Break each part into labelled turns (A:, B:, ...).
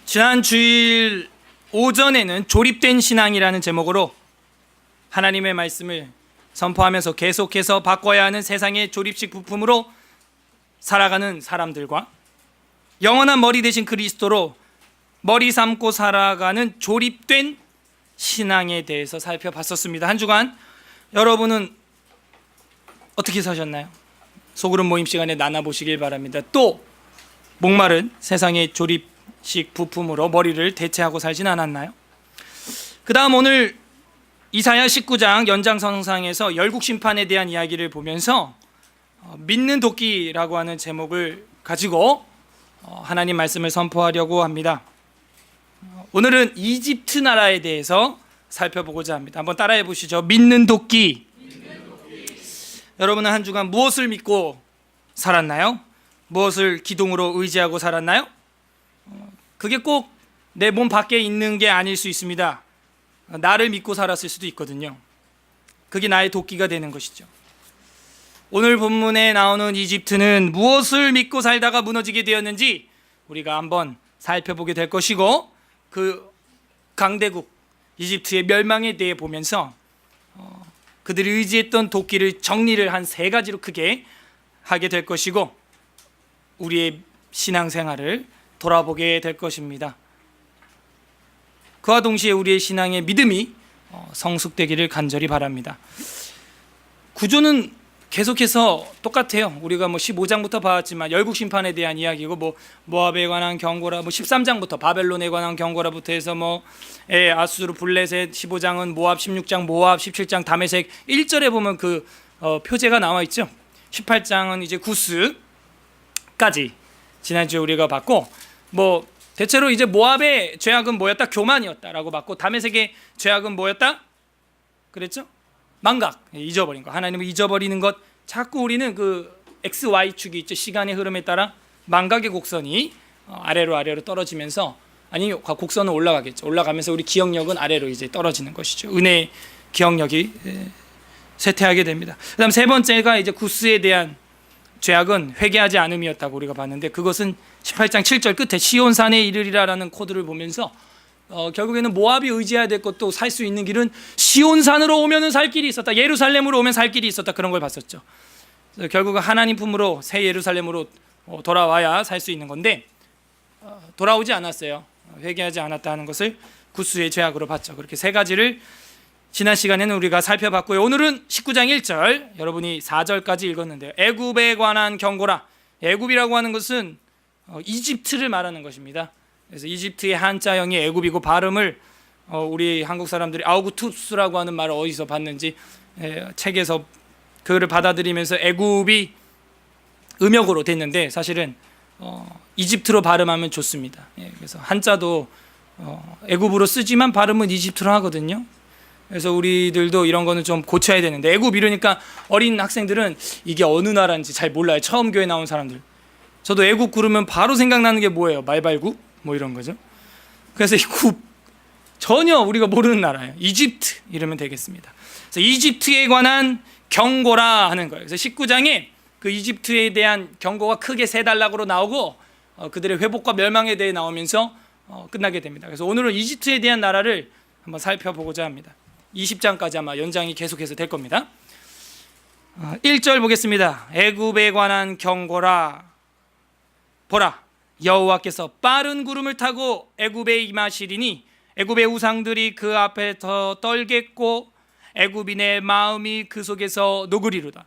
A: 지난 주일 오전에는 조립된 신앙이라는 제목으로 하나님의 말씀을 선포하면서 계속해서 바꿔야 하는 세상의 조립식 부품으로 살아가는 사람들과 영원한 머리 대신 그리스도로 머리 삼고 살아가는 조립된 신앙에 대해서 살펴봤었습니다. 한 주간 여러분은 어떻게 사셨나요? 소그룹 모임 시간에 나눠보시길 바랍니다. 또 목마른 세상의 조립식 부품으로 머리를 대체하고 살진 않았나요? 그 다음 오늘 이사야 19장 연장선상에서 열국 심판에 대한 이야기를 보면서 믿는 도끼라고 하는 제목을 가지고 하나님 말씀을 선포하려고 합니다. 오늘은 이집트 나라에 대해서 살펴보고자 합니다. 한번 따라해 보시죠. 믿는 도끼. 여러분은 한 주간 무엇을 믿고 살았나요? 무엇을 기둥으로 의지하고 살았나요? 그게 꼭 내 몸 밖에 있는 게 아닐 수 있습니다. 나를 믿고 살았을 수도 있거든요. 그게 나의 도끼가 되는 것이죠. 오늘 본문에 나오는 이집트는 무엇을 믿고 살다가 무너지게 되었는지 우리가 한번 살펴보게 될 것이고, 그 강대국 이집트의 멸망에 대해 보면서 그들이 의지했던 도끼를 정리를 한 세 가지로 크게 하게 될 것이고, 우리의 신앙생활을 돌아보게 될 것입니다. 그와 동시에 우리의 신앙의 믿음이 성숙되기를 간절히 바랍니다. 구조는 계속해서 똑같아요. 우리가 15장부터 봤지만 열국 심판에 대한 이야기고, 모압에 관한 경고라, 13장부터 바벨론에 관한 경고라부터 해서 아수르, 블레셋, 15장은 모압, 16장 모압, 17장 다메섹, 1절에 보면 그 표제가 나와 있죠. 18장은 이제 구스까지 지난주에 우리가 봤고, 대체로 이제 모압의 죄악은 뭐였다? 교만이었다라고 봤고, 다메섹의 죄악은 뭐였다? 그랬죠? 망각, 잊어버린 것. 하나님을 잊어버리는 것. 자꾸 우리는 그 XY축이 있죠. 시간의 흐름에 따라 망각의 곡선이 아래로 떨어지면서, 아니 곡선은 올라가겠죠. 올라가면서 우리 기억력은 아래로 이제 떨어지는 것이죠. 은혜의 기억력이 쇠퇴하게 됩니다. 그다음 세 번째가 이제 구스에 대한 죄악은 회개하지 않음이었다고 우리가 봤는데, 그것은 18장 7절 끝에 시온산에 이르리라라는 코드를 보면서 결국에는 모압이 의지해야 될 것도 살 수 있는 길은 시온산으로 오면은 살 길이 있었다, 예루살렘으로 오면 살 길이 있었다, 그런 걸 봤었죠. 결국은 하나님 품으로 새 예루살렘으로 돌아와야 살 수 있는 건데, 돌아오지 않았어요. 회개하지 않았다 하는 것을 구스의 죄악으로 봤죠. 그렇게 세 가지를 지난 시간에는 우리가 살펴봤고요. 오늘은 19장 1절, 여러분이 4절까지 읽었는데요. 애굽에 관한 경고라. 애굽이라고 하는 것은 이집트를 말하는 것입니다. 그래서 이집트의 한자형이 애굽이고, 발음을 우리 한국 사람들이 아우구투스라고 하는 말을 어디서 봤는지 책에서 그를 받아들이면서 애굽이 음역으로 됐는데, 사실은 이집트로 발음하면 좋습니다. 그래서 한자도 애굽으로 쓰지만 발음은 이집트로 하거든요. 그래서 우리들도 이런 거는 좀 고쳐야 되는데, 애굽 이러니까 어린 학생들은 이게 어느 나라인지 잘 몰라요. 처음 교회 나온 사람들. 저도 애굽 그러면 바로 생각나는 게 뭐예요? 말발굽? 이런 거죠. 그래서 이 굽 전혀 우리가 모르는 나라예요. 이집트 이러면 되겠습니다. 그래서 이집트에 관한 경고라 하는 거예요. 그래서 19장에 그 이집트에 대한 경고가 크게 세 단락으로 나오고, 그들의 회복과 멸망에 대해 나오면서 끝나게 됩니다. 그래서 오늘은 이집트에 대한 나라를 한번 살펴보고자 합니다. 20장까지 아마 연장이 계속해서 될 겁니다. 1절 보겠습니다. 애굽에 관한 경고라. 보라, 여호와께서 빠른 구름을 타고 애굽에 임하시리니 애굽의 우상들이 그 앞에 더 떨겠고 애굽인의 마음이 그 속에서 녹으리로다.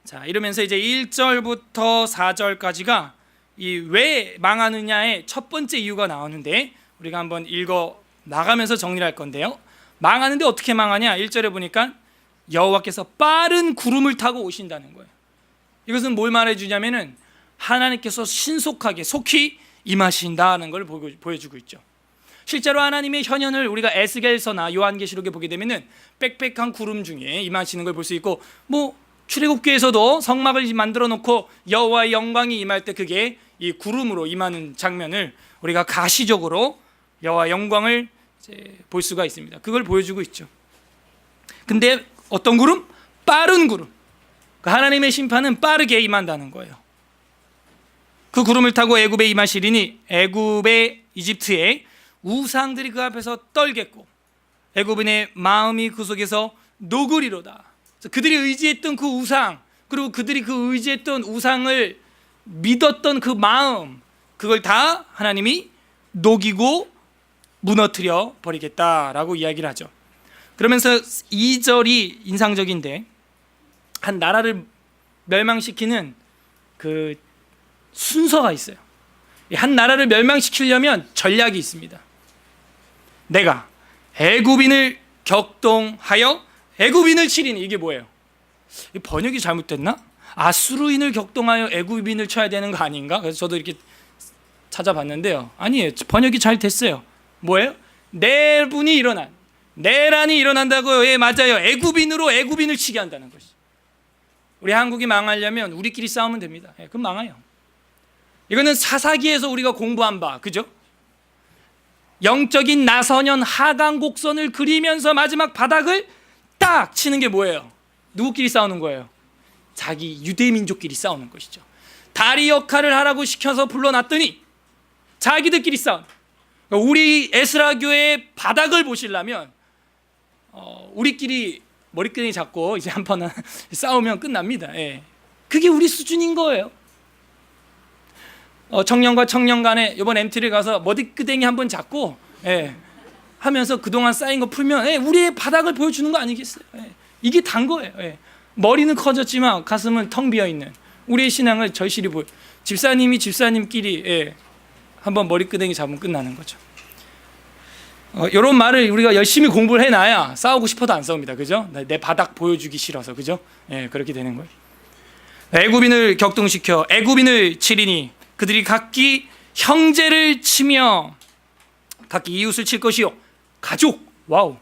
A: 자, 이러면서 이제 1절부터 4절까지가 이 왜 망하느냐의 첫 번째 이유가 나오는데, 우리가 한번 읽어 나가면서 정리를 할 건데요. 망하는데 어떻게 망하냐? 1절에 보니까 여호와께서 빠른 구름을 타고 오신다는 거예요. 이것은 뭘 말해주냐면은 하나님께서 신속하게 속히 임하신다는 걸 보여주고 있죠. 실제로 하나님의 현현을 우리가 에스겔서나 요한계시록에 보게 되면은 빽빽한 구름 중에 임하시는 걸 볼 수 있고, 출애굽기에서도 성막을 만들어 놓고 여호와의 영광이 임할 때 그게 이 구름으로 임하는 장면을 우리가 가시적으로 여호와의 영광을 볼 수가 있습니다. 그걸 보여주고 있죠. 근데 어떤 구름? 빠른 구름. 하나님의 심판은 빠르게 임한다는 거예요. 그 구름을 타고 애굽에 임하시리니 애굽의 이집트의 우상들이 그 앞에서 떨겠고 애굽인의 마음이 그 속에서 녹으리로다. 그들이 의지했던 그 우상, 그리고 그들이 그 의지했던 우상을 믿었던 그 마음, 그걸 다 하나님이 녹이고 무너뜨려 버리겠다라고 이야기를 하죠. 그러면서 2절이 인상적인데, 한 나라를 멸망시키는 그 순서가 있어요. 한 나라를 멸망시키려면 전략이 있습니다. 내가 애굽인을 격동하여 애굽인을 치리니, 이게 뭐예요? 번역이 잘못됐나? 아수르인을 격동하여 애굽인을 쳐야 되는 거 아닌가? 그래서 저도 이렇게 찾아봤는데요, 아니에요. 번역이 잘 됐어요. 뭐예요? 내분이 일어난, 내란이 일어난다고요. 예, 맞아요. 애굽인으로 애굽인을 치게 한다는 것이. 우리 한국이 망하려면 우리끼리 싸우면 됩니다. 예, 그럼 망해요. 이거는 사사기에서 우리가 공부한 바, 그죠? 영적인 나선현 하강 곡선을 그리면서 마지막 바닥을 딱 치는 게 뭐예요? 누구끼리 싸우는 거예요? 자기 유대민족끼리 싸우는 것이죠. 다리 역할을 하라고 시켜서 불러놨더니 자기들끼리 싸우는. 우리 에스라 교회의 바닥을 보시려면 우리끼리 머리끄댕이 잡고 이제 한 판 싸우면 끝납니다. 예. 그게 우리 수준인 거예요. 청년과 청년 간에 이번 MT를 가서 머리끄댕이 한번 잡고, 예, 하면서 그동안 쌓인 거 풀면, 예, 우리의 바닥을 보여주는 거 아니겠어요? 예. 이게 단 거예요. 예. 머리는 커졌지만 가슴은 텅 비어있는 우리의 신앙을 절실히 보여. 집사님이 집사님끼리, 예, 한번 머리끄댕이 잡으면 끝나는 거죠. 이런 말을 우리가 열심히 공부를 해놔야 싸우고 싶어도 안 싸웁니다. 그죠? 내 바닥 보여주기 싫어서. 그죠? 예, 그렇게 되는 거예요. 애굽인을 격동시켜 애굽인을 치리니 그들이 각기 형제를 치며 각기 이웃을 칠 것이요. 가족, 와우,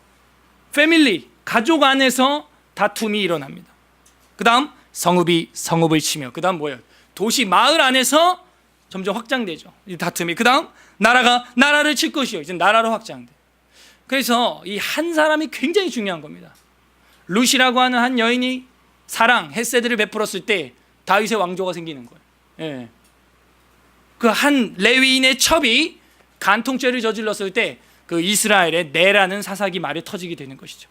A: 패밀리, 가족 안에서 다툼이 일어납니다. 그 다음 성읍이 성읍을 치며, 그 다음 뭐예요? 도시, 마을 안에서 점점 확장되죠, 이 다툼이. 그 다음 나라가 나라를 칠 것이요. 이제 나라로 확장돼. 그래서 이 한 사람이 굉장히 중요한 겁니다. 룻이라고 하는 한 여인이 사랑, 헤세드를 베풀었을 때 다윗의 왕조가 생기는 거예요. 예. 그 한 레위인의 첩이 간통죄를 저질렀을 때 그 이스라엘의 네라는 사사기 말에 터지게 되는 것이죠.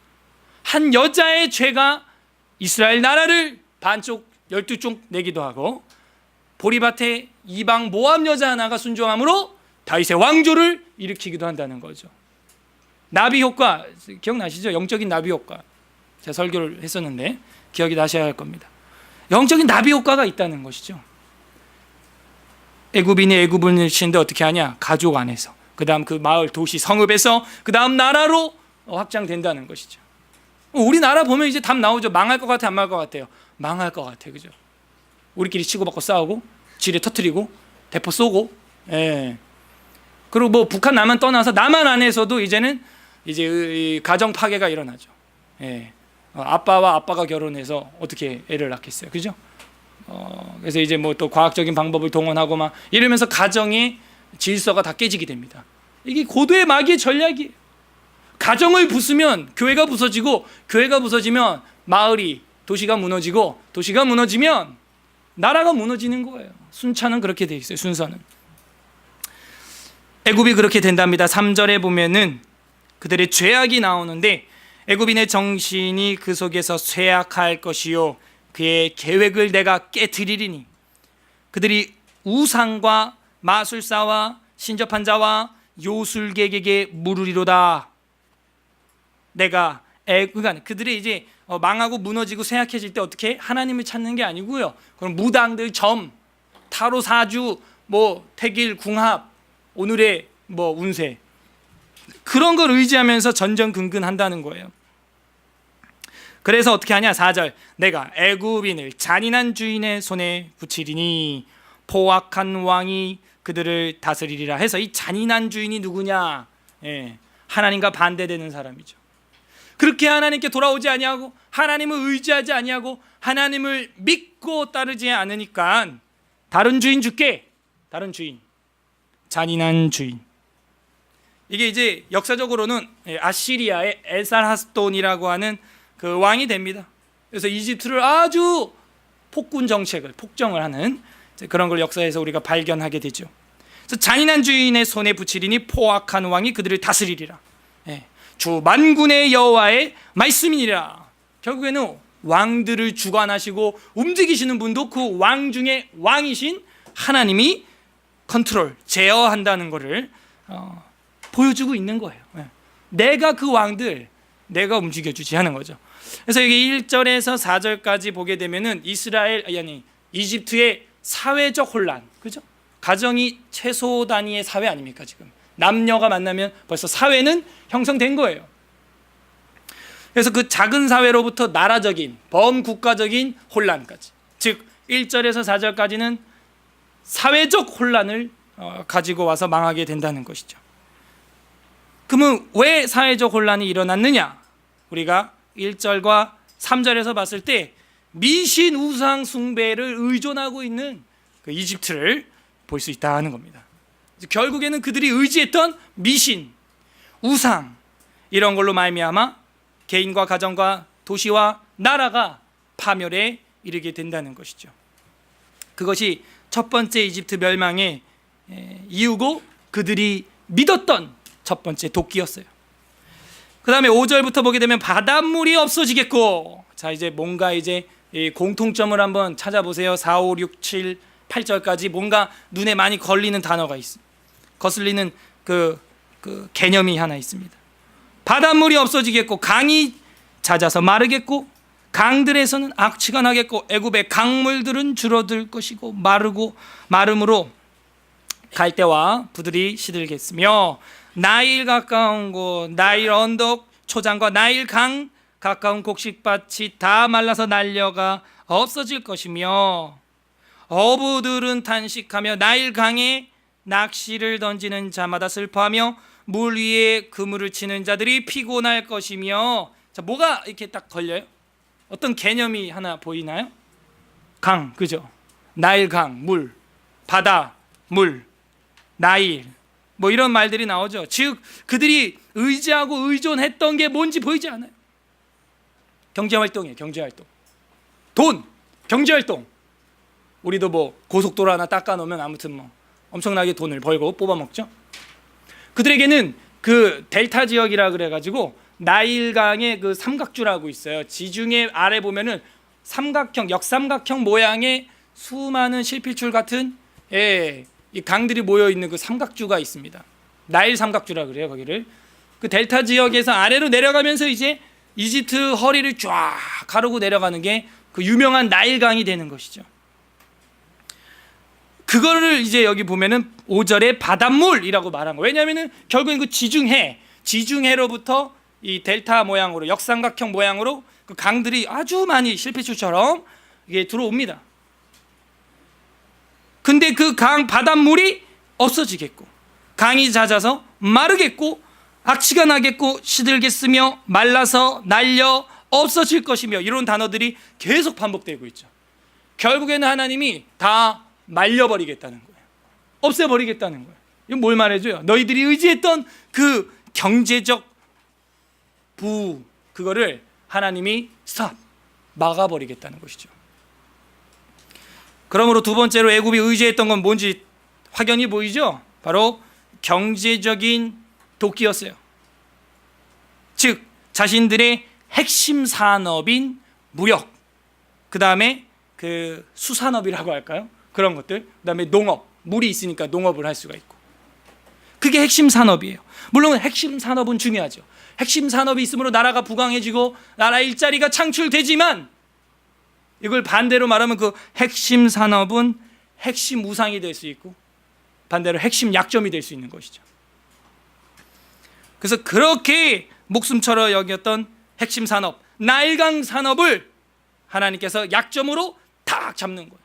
A: 한 여자의 죄가 이스라엘 나라를 반쪽 12쪽 내기도 하고, 보리밭에 이방 모압 여자 하나가 순종함으로 다윗의 왕조를 일으키기도 한다는 거죠. 나비 효과 기억나시죠? 영적인 나비 효과. 제가 설교를 했었는데 기억이 나셔야 할 겁니다. 영적인 나비 효과가 있다는 것이죠. 애굽인이 애굽을 치는데 어떻게 하냐? 가족 안에서, 그 다음 그 마을, 도시, 성읍에서, 그 다음 나라로 확장된다는 것이죠. 우리나라 보면 이제 답 나오죠. 망할 것 같아, 안 망할 것 같아요? 망할 것 같아, 그죠? 우리끼리 치고받고 싸우고 지뢰 터뜨리고 대포 쏘고, 예. 그리고 뭐 북한 남한 떠나서 남한 안에서도 이제는 이제 가정 파괴가 일어나죠. 예. 아빠와 아빠가 결혼해서 어떻게 애를 낳겠어요, 그죠? 그래서 이제 뭐 또 과학적인 방법을 동원하고 막 이러면서 가정의 질서가 다 깨지게 됩니다. 이게 고도의 마귀의 전략이에요. 가정을 부수면 교회가 부서지고, 교회가 부서지면 마을이, 도시가 무너지고, 도시가 무너지면 나라가 무너지는 거예요. 순차는 그렇게 돼 있어요. 순서는. 애굽이 그렇게 된답니다. 3절에 보면은 그들의 죄악이 나오는데, 애굽인의 정신이 그 속에서 쇠약할 것이요 그의 계획을 내가 깨트리리니 그들이 우상과 마술사와 신접한 자와 요술객에게 물으리로다. 내가 그러니까 그들이 이제 망하고 무너지고 쇠약해질 때 어떻게 하나님을 찾는 게 아니고요, 그럼 무당들, 점, 타로 사주, 뭐 태길, 궁합, 오늘의 뭐 운세, 그런 걸 의지하면서 전전긍긍한다는 거예요. 그래서 어떻게 하냐? 4절, 내가 애굽인을 잔인한 주인의 손에 붙이리니 포악한 왕이 그들을 다스리리라 해서, 이 잔인한 주인이 누구냐? 예, 하나님과 반대되는 사람이죠. 그렇게 하나님께 돌아오지 아니하고 하나님을 의지하지 아니하고 하나님을 믿고 따르지 않으니까 다른 주인 줄게. 다른 주인, 잔인한 주인. 이게 이제 역사적으로는 아시리아의 에살하스돈이라고 하는 그 왕이 됩니다. 그래서 이집트를 아주 폭군 정책을, 폭정을 하는 그런 걸 역사에서 우리가 발견하게 되죠. 그래서 잔인한 주인의 손에 붙이리니 포악한 왕이 그들을 다스리리라. 주 만군의 여호와의 말씀이니라. 결국에는 왕들을 주관하시고 움직이시는 분도 그 왕 중에 왕이신 하나님이 컨트롤, 제어한다는 것을 보여주고 있는 거예요. 내가 그 왕들 내가 움직여주지 하는 거죠. 그래서 여기 1절에서 4절까지 보게 되면은 이집트의 사회적 혼란, 그죠? 가정이 최소 단위의 사회 아닙니까? 지금 남녀가 만나면 벌써 사회는 형성된 거예요. 그래서 그 작은 사회로부터 나라적인 범국가적인 혼란까지, 즉 1절에서 4절까지는 사회적 혼란을 가지고 와서 망하게 된다는 것이죠. 그러면 왜 사회적 혼란이 일어났느냐? 우리가 1절과 3절에서 봤을 때 미신 우상 숭배를 의존하고 있는 그 이집트를 볼 수 있다는 겁니다. 결국에는 그들이 의지했던 미신, 우상 이런 걸로 말미암아 개인과 가정과 도시와 나라가 파멸에 이르게 된다는 것이죠. 그것이 첫 번째 이집트 멸망의 이유고 그들이 믿었던 첫 번째 도끼였어요. 그 다음에 5절부터 보게 되면 바닷물이 없어지겠고, 자 이제 뭔가 이제 공통점을 한번 찾아보세요. 4, 5, 6, 7, 8절까지 뭔가 눈에 많이 걸리는 단어가 있습니다. 거슬리는 그 개념이 하나 있습니다. 바닷물이 없어지겠고 강이 잦아서 마르겠고 강들에서는 악취가 나겠고 애굽의 강물들은 줄어들 것이고 마름으로 갈대와 부들이 시들겠으며 나일 가까운 곳, 나일 언덕 초장과 나일 강 가까운 곡식밭이 다 말라서 날려가 없어질 것이며 어부들은 탄식하며 나일 강에 낚시를 던지는 자마다 슬퍼하며 물 위에 그물을 치는 자들이 피곤할 것이며. 자, 뭐가 이렇게 딱 걸려요? 어떤 개념이 하나 보이나요? 강, 그죠? 나일 강, 물, 바다, 물, 나일, 뭐 이런 말들이 나오죠. 즉 그들이 의지하고 의존했던 게 뭔지 보이지 않아요. 경제활동이에요. 경제활동, 돈, 경제활동. 우리도 뭐 고속도로 하나 닦아놓으면 아무튼 뭐 엄청나게 돈을 벌고 뽑아먹죠. 그들에게는 그 델타 지역이라 그래가지고 나일강의 그 삼각주라고 있어요. 지중해 아래 보면은 삼각형, 역삼각형 모양의 수많은 실핏줄 같은 이 강들이 모여 있는 그 삼각주가 있습니다. 나일 삼각주라 그래요. 거기를 그 델타 지역에서 아래로 내려가면서 이제 이집트 허리를 쫙 가르고 내려가는 게 그 유명한 나일강이 되는 것이죠. 그거를 이제 여기 보면은 5절에 바닷물이라고 말한 거예요. 왜냐하면은 결국엔 그 지중해로부터 이 델타 모양으로 역삼각형 모양으로 그 강들이 아주 많이 실핏줄처럼 이게 들어옵니다. 근데 그 강 바닷물이 없어지겠고 강이 잦아서 마르겠고 악취가 나겠고 시들겠으며 말라서 날려 없어질 것이며 이런 단어들이 계속 반복되고 있죠. 결국에는 하나님이 다 말려버리겠다는 거예요. 없애버리겠다는 거예요. 이건 뭘 말해줘요? 너희들이 의지했던 그 경제적 부 그거를 하나님이 스탑 막아버리겠다는 것이죠. 그러므로 두 번째로 애굽이 의지했던 건 뭔지 확연히 보이죠? 바로 경제적인 도끼였어요. 즉 자신들의 핵심 산업인 무역, 그 다음에 그 수산업이라고 할까요? 그런 것들, 그 다음에 농업, 물이 있으니까 농업을 할 수가 있고, 그게 핵심 산업이에요. 물론 핵심 산업은 중요하죠. 핵심 산업이 있으므로 나라가 부강해지고 나라 일자리가 창출되지만 이걸 반대로 말하면 그 핵심 산업은 핵심 우상이 될 수 있고 반대로 핵심 약점이 될 수 있는 것이죠. 그래서 그렇게 목숨처럼 여겼던 핵심 산업 나일강 산업을 하나님께서 약점으로 딱 잡는 거예요.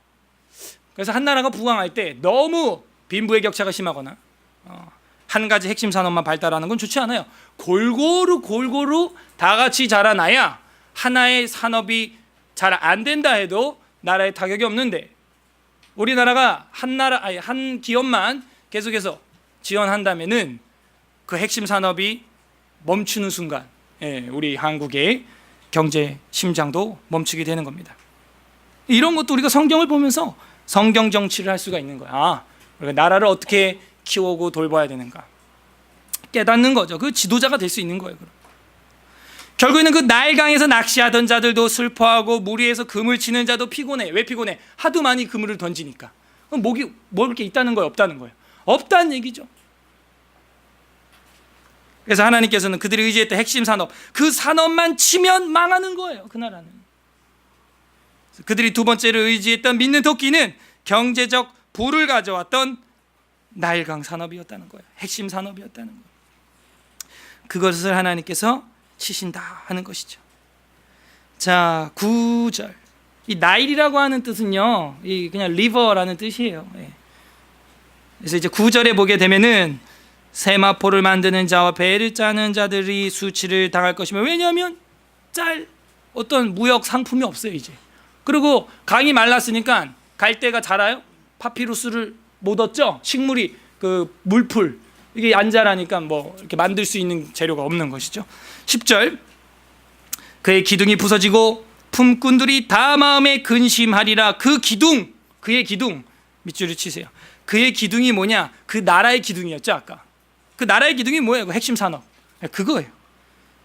A: 그래서 한 나라가 부강할 때 너무 빈부의 격차가 심하거나 한 가지 핵심 산업만 발달하는 건 좋지 않아요. 골고루 다 같이 자라나야 하나의 산업이 잘 안 된다 해도 나라에 타격이 없는데, 우리나라가 한 기업만 계속해서 지원한다면은 그 핵심 산업이 멈추는 순간 우리 한국의 경제 심장도 멈추게 되는 겁니다. 이런 것도 우리가 성경을 보면서 성경 정치를 할 수가 있는 거야. 아, 우리가 나라를 어떻게 키우고 돌봐야 되는가 깨닫는 거죠. 그 지도자가 될 수 있는 거예요. 결국에는 그 나일강에서 낚시하던 자들도 슬퍼하고 무리에서 그물 치는 자도 피곤해. 왜 피곤해? 하도 많이 그물을 던지니까. 그럼 먹을 게 있다는 거예요? 없다는 거예요? 없다는 얘기죠. 그래서 하나님께서는 그들이 의지했던 핵심 산업, 그 산업만 치면 망하는 거예요. 그 나라는. 그들이 두 번째로 의지했던 믿는 도끼는 경제적 부를 가져왔던 나일강 산업이었다는 거예요. 핵심 산업이었다는 거예요. 그것을 하나님께서 치신다 하는 것이죠. 자, 9절. 이 나일이라고 하는 뜻은요, 이 그냥 리버라는 뜻이에요. 그래서 이제 9절에 보게 되면은 세마포를 만드는 자와 배를 짜는 자들이 수치를 당할 것이며, 왜냐하면 어떤 무역 상품이 없어요 이제. 그리고 강이 말랐으니까 갈대가 자라요. 파피루스를 못 얻죠. 식물이 그 물풀 이게 안 자라니까 뭐 이렇게 만들 수 있는 재료가 없는 것이죠. 10절. 그의 기둥이 부서지고 품꾼들이 다 마음에 근심하리라. 그 기둥, 그의 기둥 밑줄을 치세요. 그의 기둥이 뭐냐? 그 나라의 기둥이었죠 아까. 그 나라의 기둥이 뭐예요? 그 핵심 산업. 그거예요.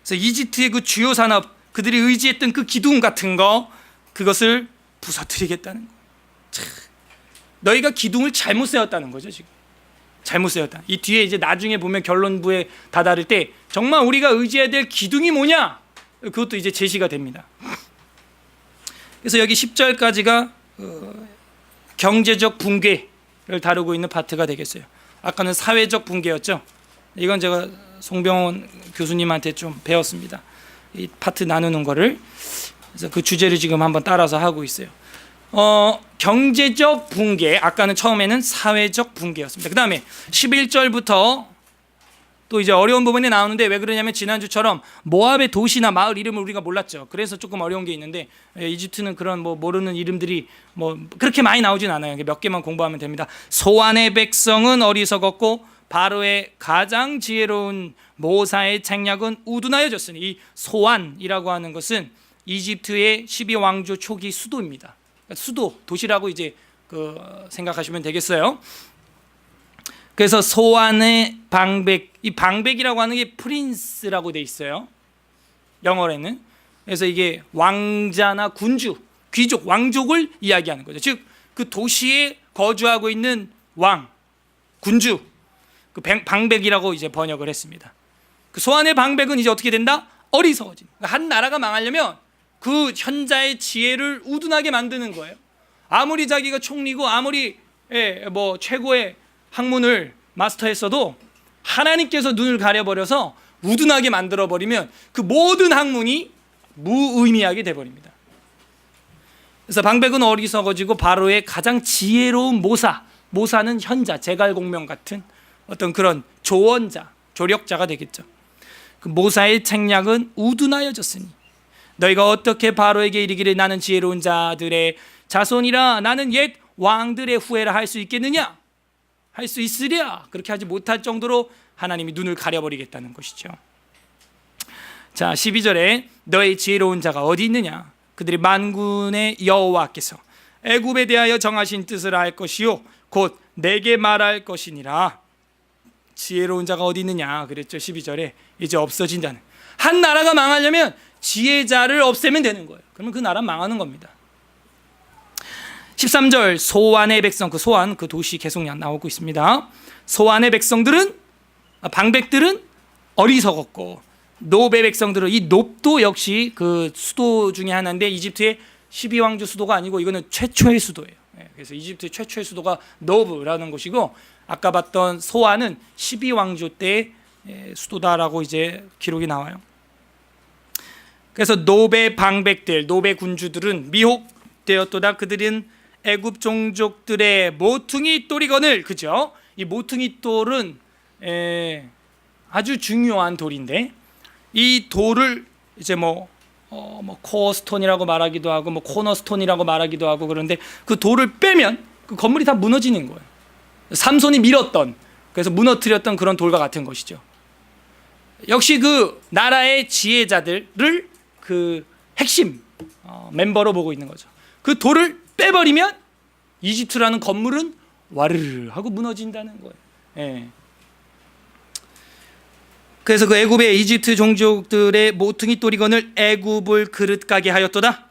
A: 그래서 이집트의 그 주요 산업, 그들이 의지했던 그 기둥 같은 거, 그것을 부서뜨리겠다는 거예요. 참, 너희가 기둥을 잘못 세웠다는 거죠 지금. 잘못 세웠다. 이 뒤에 이제 나중에 보면 결론부에 다다를 때 정말 우리가 의지해야 될 기둥이 뭐냐? 그것도 이제 제시가 됩니다. 그래서 여기 10절까지가 경제적 붕괴를 다루고 있는 파트가 되겠어요. 아까는 사회적 붕괴였죠. 이건 제가 송병원 교수님한테 좀 배웠습니다. 이 파트 나누는 거를. 그래서 그 주제를 지금 한번 따라서 하고 있어요. 경제적 붕괴, 아까는 처음에는 사회적 붕괴였습니다. 그 다음에 11절부터 또 이제 어려운 부분이 나오는데, 왜 그러냐면 지난주처럼 모압의 도시나 마을 이름을 우리가 몰랐죠. 그래서 조금 어려운 게 있는데, 이집트는 그런 뭐 모르는 이름들이 뭐 그렇게 많이 나오진 않아요. 몇 개만 공부하면 됩니다. 소안의 백성은 어리석었고 바로의 가장 지혜로운 모사의 책략은 우둔하여졌으니, 이 소안이라고 하는 것은 이집트의 12왕조 초기 수도입니다. 수도, 도시라고 이제 생각하시면 되겠어요. 그래서 소안의 방백, 이 방백이라고 하는 게 프린스라고 돼 있어요. 영어에는. 그래서 이게 왕자나 군주, 귀족, 왕족을 이야기하는 거죠. 즉 그 도시에 거주하고 있는 왕, 군주, 그 방백이라고 이제 번역을 했습니다. 그 소안의 방백은 이제 어떻게 된다? 어리석어진. 한 나라가 망하려면 그 현자의 지혜를 우둔하게 만드는 거예요. 아무리 자기가 총리고 아무리 뭐 최고의 학문을 마스터했어도 하나님께서 눈을 가려버려서 우둔하게 만들어버리면 그 모든 학문이 무의미하게 돼버립니다. 그래서 방백은 어리석어지고 바로의 가장 지혜로운 모사는 현자, 제갈공명 같은 어떤 그런 조언자, 조력자가 되겠죠. 그 모사의 책략은 우둔하여졌으니 너희가 어떻게 바로에게 이르기를 나는 지혜로운 자들의 자손이라 나는 옛 왕들의 후예라 할 수 있겠느냐? 할 수 있으랴. 그렇게 하지 못할 정도로 하나님이 눈을 가려버리겠다는 것이죠. 자, 12절에 너의 지혜로운 자가 어디 있느냐? 그들이 만군의 여호와께서 애굽에 대하여 정하신 뜻을 알 것이요 곧 내게 말할 것이니라. 지혜로운 자가 어디 있느냐 그랬죠. 12절에 이제 없어진다는. 한 나라가 망하려면 지혜자를 없애면 되는 거예요. 그러면 그 나라 망하는 겁니다. 13절 소안의 백성, 그 소안, 그 도시 계속 나오고 있습니다. 소안의 백성들은, 방백들은 어리석었고 노베 백성들은, 이 놉도 역시 그 수도 중에 하나인데 이집트의 12왕조 수도가 아니고 이거는 최초의 수도예요. 그래서 이집트 최초의 수도가 노브라는 곳이고, 아까 봤던 소안은 12왕조 때 수도다라고 이제 기록이 나와요. 그래서 노베 방백들, 노베 군주들은 미혹되었도다. 그들은 애굽 종족들의 모퉁이 돌이거늘, 그죠? 이 모퉁이 돌은 아주 중요한 돌인데, 이 돌을 이제 뭐 코어 스톤이라고 말하기도 하고 뭐 코너 스톤이라고 말하기도 하고 그런데, 그 돌을 빼면 그 건물이 다 무너지는 거예요. 삼손이 밀었던, 그래서 무너뜨렸던 그런 돌과 같은 것이죠. 역시 그 나라의 지혜자들을 그 핵심 멤버로 보고 있는 거죠. 그 돌을 빼버리면 이집트라는 건물은 와르르 하고 무너진다는 거예요. 예. 그래서 그 애굽의 이집트 종족들의 모퉁이 또리건을 애굽을 그릇 가게 하였도다.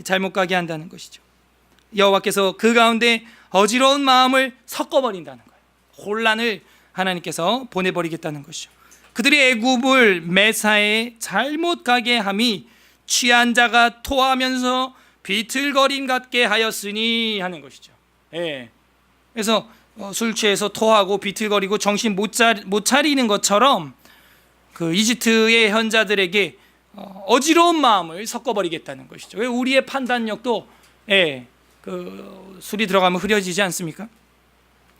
A: 잘못 가게 한다는 것이죠. 여호와께서 그 가운데 어지러운 마음을 섞어버린다는 거예요. 혼란을 하나님께서 보내버리겠다는 것이죠. 그들이 애굽을 매사에 잘못 가게 함이 취한 자가 토하면서 비틀거림 같게 하였으니 하는 것이죠. 예. 그래서 술 취해서 토하고 비틀거리고 정신 못 차리는 것처럼 그 이집트의 현자들에게 어지러운 마음을 섞어버리겠다는 것이죠. 왜 우리의 판단력도 그 술이 들어가면 흐려지지 않습니까?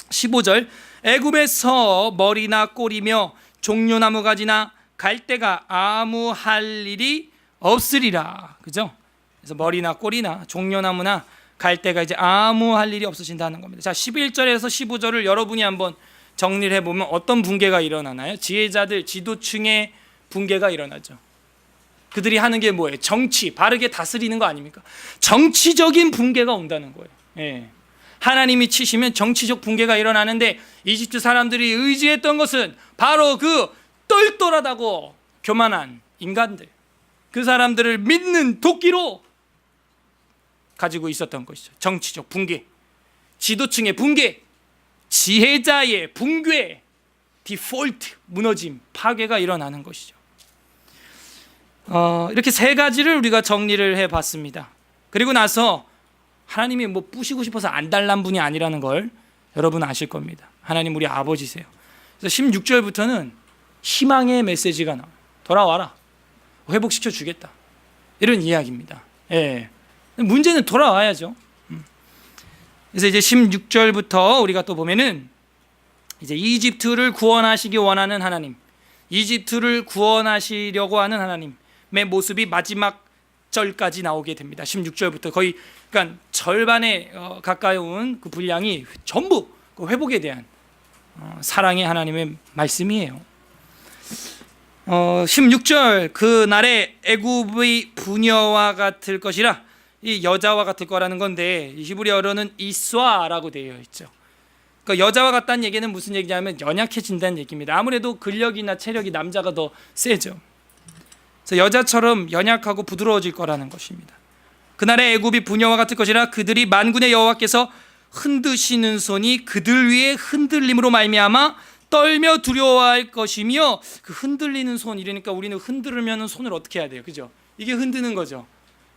A: 15절 애굽에서 머리나 꼬리며 종려나무 가지나 갈대가 아무 할 일이 없으리라. 그죠? 그래서 머리나 꼬리나 종려나무나 갈대가 이제 아무 할 일이 없으신다는 겁니다. 자, 11절에서 15절을 여러분이 한번 정리를 해보면 어떤 붕괴가 일어나나요? 지혜자들, 지도층의 붕괴가 일어나죠. 그들이 하는 게 뭐예요? 정치, 바르게 다스리는 거 아닙니까? 정치적인 붕괴가 온다는 거예요. 예. 하나님이 치시면 정치적 붕괴가 일어나는데 이집트 사람들이 의지했던 것은 바로 그 똘똘하다고 교만한 인간들, 그 사람들을 믿는 도끼로 가지고 있었던 것이죠. 정치적 붕괴, 지도층의 붕괴, 지혜자의 붕괴, 디폴트, 무너짐, 파괴가 일어나는 것이죠. 이렇게 세 가지를 우리가 정리를 해봤습니다. 그리고 나서 하나님이 뭐 뿌시고 싶어서 안 달란 분이 아니라는 걸 여러분 아실 겁니다. 하나님 우리 아버지세요. 그래서 16절부터는 희망의 메시지가 나와요. 돌아와라, 회복시켜 주겠다, 이런 이야기입니다. 예. 문제는 돌아와야죠. 그래서 이제 16절부터 우리가 또 보면은 이제 이집트를 구원하시기 원하는 하나님, 이집트를 구원하시려고 하는 하나님의 모습이 마지막 절까지 나오게 됩니다. 16절부터 거의 그러니까 절반에 가까이 온 그 분량이 전부 그 회복에 대한 사랑의 하나님의 말씀이에요. 16절 그 날에 애굽의 부녀와 같을 것이라, 이 여자와 같을 거라는 건데 히브리어로는 이스와라고 되어 있죠. 그러니까 여자와 같다는 얘기는 무슨 얘기냐면 연약해진다는 얘기입니다. 아무래도 근력이나 체력이 남자가 더 세죠. 그래서 여자처럼 연약하고 부드러워질 거라는 것입니다. 그날의 애굽이 부녀와 같을 것이라 그들이 만군의 여호와께서 흔드시는 손이 그들 위에 흔들림으로 말미암아 떨며 두려워할 것이며, 그 흔들리는 손 이러니까 우리는 흔들으면 손을 어떻게 해야 돼요, 그죠? 이게 흔드는 거죠.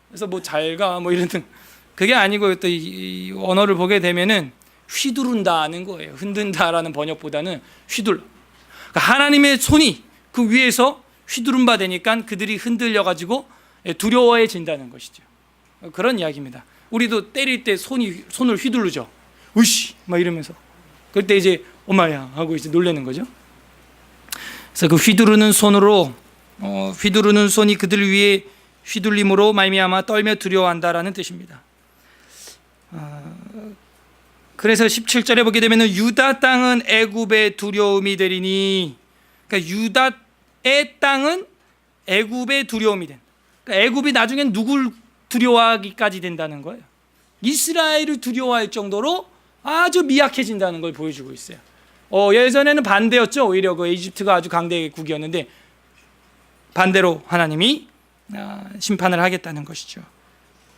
A: 그래서 뭐 잘가 뭐 이런 그게 아니고 또 이 언어를 보게 되면은 휘두른다는 거예요. 흔든다라는 번역보다는 휘둘러. 그러니까 하나님의 손이 그 위에서 휘두른 바 되니까 그들이 흔들려 가지고 두려워해진다는 것이죠. 그런 이야기입니다. 우리도 때릴 때 손을 휘두르죠. 으씨 막 이러면서. 그럴 때 이제 엄마야 하고 이제 놀라는 거죠. 그래서 그 휘두르는 손으로 휘두르는 손이 그들 위에 휘둘림으로 말미암아 떨며 두려워한다라는 뜻입니다. 그래서 17절에 보게 되면 유다 땅은 애굽의 두려움이 되리니, 그러니까 유다의 땅은 애굽의 두려움이 된. 그러니까 애굽이 나중엔 누굴 두려워하기까지 된다는 거예요. 이스라엘을 두려워할 정도로 아주 미약해진다는 걸 보여주고 있어요. 예전에는 반대였죠. 오히려 그 이집트가 아주 강대국이었는데 반대로 하나님이 심판을 하겠다는 것이죠.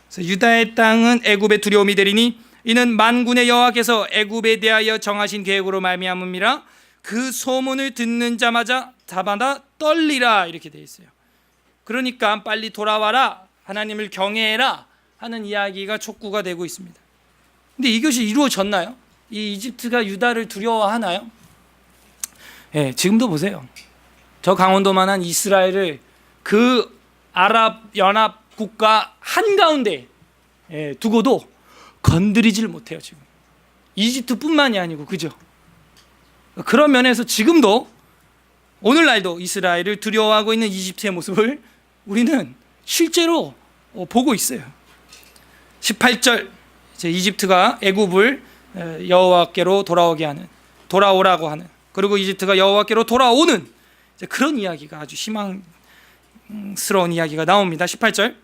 A: 그래서 유다의 땅은 애굽의 두려움이 되리니 이는 만군의 여호와께서 애굽에 대하여 정하신 계획으로 말미암음이라. 그 소문을 듣는 자마다 떨리라, 이렇게 되어 있어요. 그러니까 빨리 돌아와라, 하나님을 경외해라 하는 이야기가 촉구가 되고 있습니다. 근데 이것이 이루어졌나요? 이 이집트가 유다를 두려워하나요? 예, 지금도 보세요. 저 강원도만한 이스라엘을 그 아랍 연합 국가 한가운데 두고도 건드리질 못해요. 지금 이집트뿐만이 아니고, 그죠? 그런 면에서 지금도 오늘날도 이스라엘을 두려워하고 있는 이집트의 모습을 우리는 실제로 보고 있어요. 18절 이제 이집트가 애굽을 여호와께로 돌아오라고 하는, 그리고 이집트가 여호와께로 돌아오는 이제 그런 이야기가 아주 희망스러운 이야기가 나옵니다. 18절